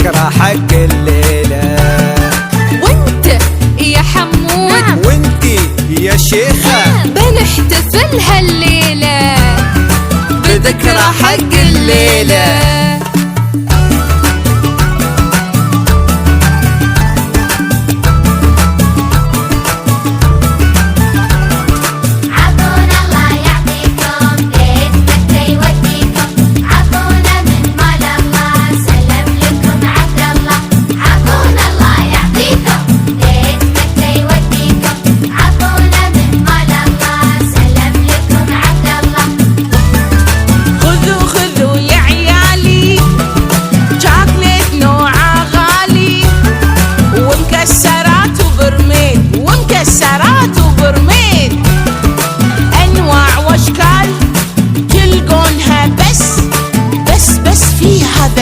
بذكرى حق الليلة. وانت يا حمود وانتي يا شيخة بنحتفل هالليلة بذكرى حق الليلة.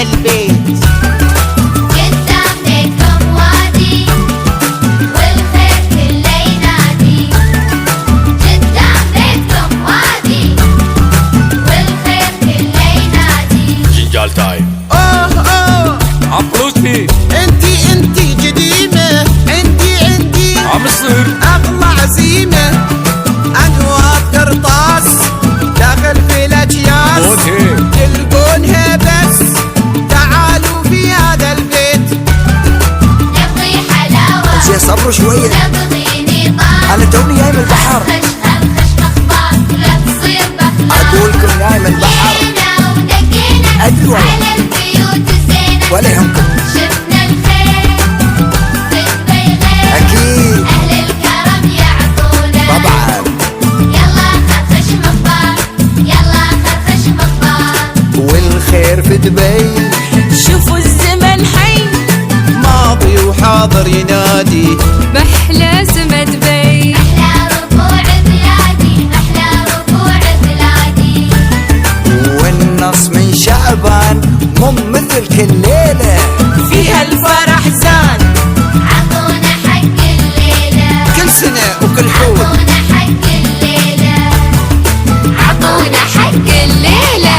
البيت قدام بيتكم وادي والخير كله ينادي. قدام بيتكم وادي والخير كله ينادي. جنجال تايم. اوه عفروتي انتي قديمة. عندي عم يصير اغلى عزيمة. انوار قرطاس داخل في الاجياس تلقونها بس. تعالوا في هذا البيت نبغي حلاوة زي صبروا شوية نبغي نضال. انا توني جاي من البحر. خش اخبارك لا تصير بخلاف. اقولكم جاي من البحر. جينا ودقينا أدوى. على البيوت الزينة ولا يهمكم شفنا الخير تبي غير اكيد أهل الكرم يعطونا. طبعا. يلا خرخش مخبار يلا خرخش مخبار. والخير في دبي شوفوا الزمن حي ماضي وحاضر ينادي. محلى زمن دبي أحلى ربوع بلادي أحلى ربوع بلادي. والنص من شعبان مو مثل كل ليلة. فيها الفرح زان. عطونا حق الليلة كل سنة وكل حول. عطونا حق الليلة عطونا حق الليلة.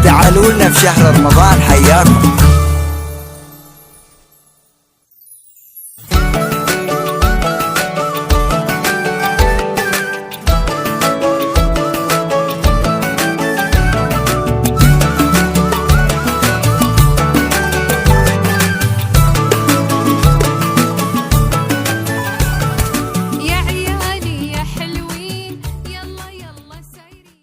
تعالوا لنا في شهر رمضان حياكم.